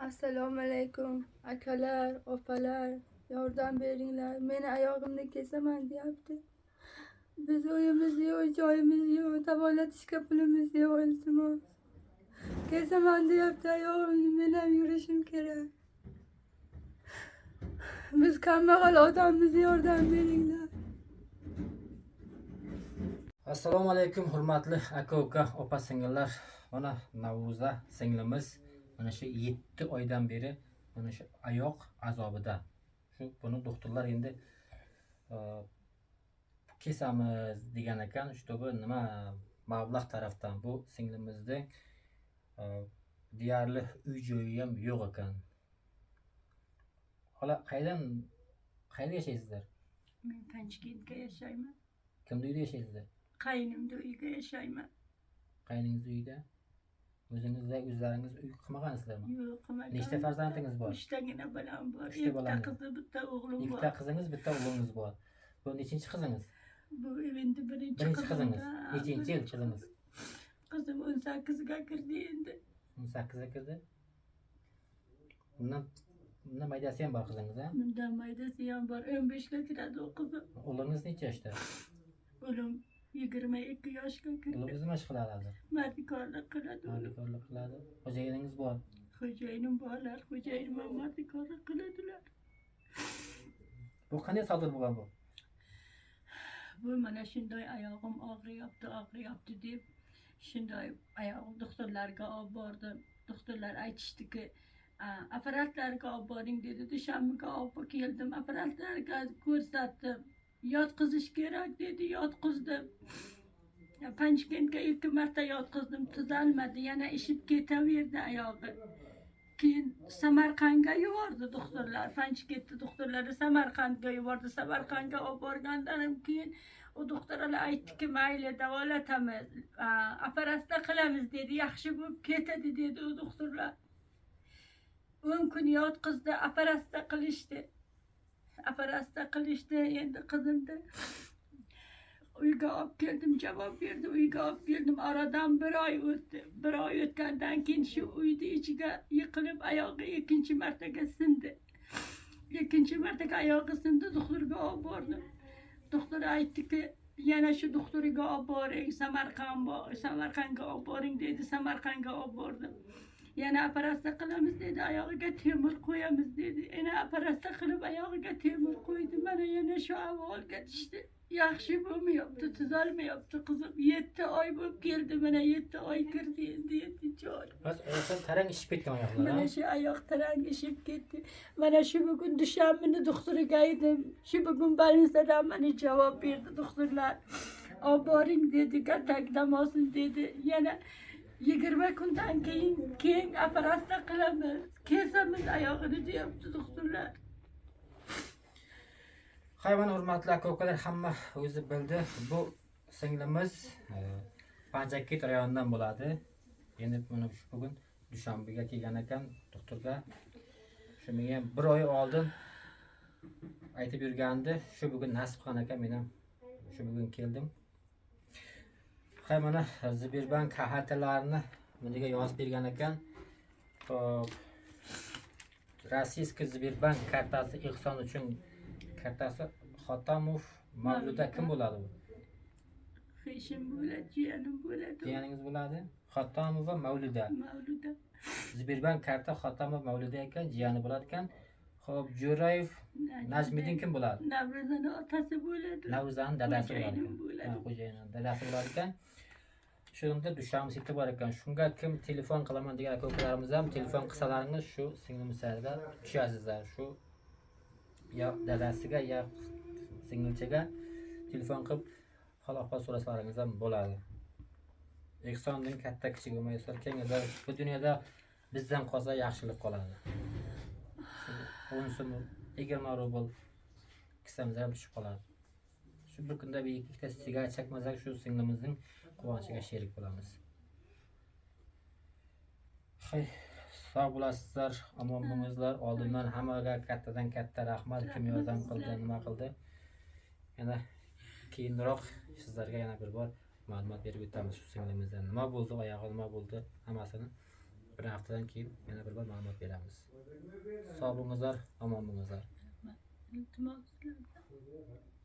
Assalomu alaykum akalar, opalar, yordam beringlar. Meni oyog'imni kesaman deyapti. Biz uyimiz yo'q, joyimiz yo'q, davolatishga pulimiz yo'q, iltimos. Kesaman deyapti oyog'imni, men ham yurishim kerak. Biz kambag'al odammiz, yordam beringlar. Assalomu alaykum hurmatli aka-uka, opa-singillar. Mana Navro'za singlimiz mana shu 7 oydan beri mana shu oyoq azobida. Buni doktorlar endi kesamiz degan ekan. Bu nima mablag' tarafdan bu singlimizning deyarli uy joyi ham yo'q ekan. Hala qayerda yashaysizlar? Men Panjkentda yashayman. Kimda uyda yashaysizlar? Qaynimda uyda yashayman. Qayningiz uyda? O'zlaringiz uy qurmagansizlarmi? Yo'q, qilmagan. Nechta farzandingiz bor? 3 tagina bolam bor. Uchta bolangiz. Qizi, bitta o'g'lim bor. Ikkita qizingiz, bitta o'g'lingiz bor. Bu nechinchi qizingiz? Bu endi birinchi Qizingiz. Nechinchi yil qizingiz? Qizim 18 ga kirdi endi. 18 ga kirdi. Bundan maydasi ham bor qizingiz, ha? Bundan maydasi ham bor. 15 ga kiradi o qizim. O'g'lingiz necha yoshda? O'g'lim 22 yoshga kirdi. O'g'lingiz nima ish qiladi hozir? Mardikorlik qiladi. Mardikorlik qiladi. Xo'jayiningiz bor? Xo'jayinim borlar. Xo'jayinim ham mardikorlik qiladilar. Bu qanday sodir bo'lgan bu? Bu mana shunday oyog'im og'riyapti deb shunday oyog'im doktorlarga olib bordim. Doktorlar aytishdiki, apparatlarga olib boring dedi. Dushanbaga olib keldim, apparatlarga ko'rsatdim. Yotqizish kerak dedi, yotqizdim. Panjkentga 2 marta yotqizdim, tuzalmadi, yana ishib ketaverdi oyog'i. Keyin Samarqandga yubordi doktorlar. Panjkentda doktorlari Samarqandga yubordi. Samarqandga olib borgandan keyin o doktorlar aytdiki, mayli davolatamiz, operatsiya qilamiz dedi, yaxshi bo'lib ketadi dedi o doktorlar. 10 kun yotqizdi, operatsiya qilishdi. Endi qizimni uyga olib keldim, javob berdi, uyga olib keldim. Oradan 1 oy o'tdi. 1 oy o'tgandan keyin shu uyni ichiga yiqilib oyog'i 2-chi martaga sindi. 2-chi martaga oyog'i sindi, doktorga olib bordim. Doktor aytdiki, yana shu doktorga olib boring, Samarqandga olib boring dedi, Samarqandga olib bordim. Yana operatsiya qilamiz dedi, oyog'iga temir qo'yamiz dedi. Yana operatsiya qilib oyog'iga temir qo'ydi. Mana yana shu ahvolga tushdi. Yaxshi bo'lmayapti, tuzalmayapti qizim. 7 oy bo'lib keldi, mana 7 oy kirdi endi 7-chi oy. Bas oyoqdan tarang ishib ketgan oyoqlar. Mana shu oyoq tarang ishib ketdi. Mana shu bugun dushanbani doktoriga aytdim. Shu bugun больницаdan mana javob berdi doktorlar. Olib boring dedi, katakdan olsin dedi. Yana 20 kundan keyin operatsiya qilamiz, kesamiz oyog'ini deyapti doktorlar. Hayvon hurmatli aka-ukalar, hamma o'zi bildi. Bu singlimiz Panjkent rayonidan bo'ladi. Endi buni bugun Dushanbaga kelgan ekan doktorga. Shu menga 1 oy oldin aytib yurgandi. Shu bugun nasib qilgan ekan, men ham shu bugun keldim. Hay mana Sberbank kartalarini menga yozib bergan ekan. Rossiyskiy Sberbank kartasi Ihson uchun kartasi Xotamov Mavluda kim bo'ladi bu? Heshim bo'ladi, jiyanim bo'ladi. Jiyaningiz bo'ladi? Xotamov va Mavluda. Sberbank karta Xotamov Mavluda ekan, jiyani bo'ladi ekan. Xo'p, Jo'rayev Najmiddin kim bo'ladi? Navro'zaning otasi bo'ladi. Navro'zaning dadasi bo'ladi. Xo'jayining dadasi bo'ladi ekan. Shunda Dushanba siti bor ekan. Shunga kim telefon qilaman degan aka-ukalarimiz ham telefon qilsalaringiz shu singlimiz saytida tushasizlar. Shu ya dadasiga ya singilchaga telefon qilib hol-ahvol so'rasalaringiz ham bo'ladi. Ehsonning katta kichik bo'lmaysa, kengida bu dunyoda bizdan qolsa yaxshilik qoladi. 10 so'm 20 rubl kisamizga ham tushib qoladi. Shu bir kunda bir ikkita sigaret chekmasak shu singlimizning quvonishiga sherik bo'lamiz. Sog' bo'lasizlar, omon bo'linglar. Oldindan hammaga kattadan katta rahmat, kim yordam qildi, nima qildi. Yana keyinroq sizlarga yana bir bor ma'lumot berib o'tamiz shu singlimizdan. Nima bo'ldi, oyog'i nima bo'ldi, hammasini bir haftadan keyin yana bir bor ma'lumot beramiz. Sog' bo'lingizlar, omon bo'lingizlar. iltimos sizlardan.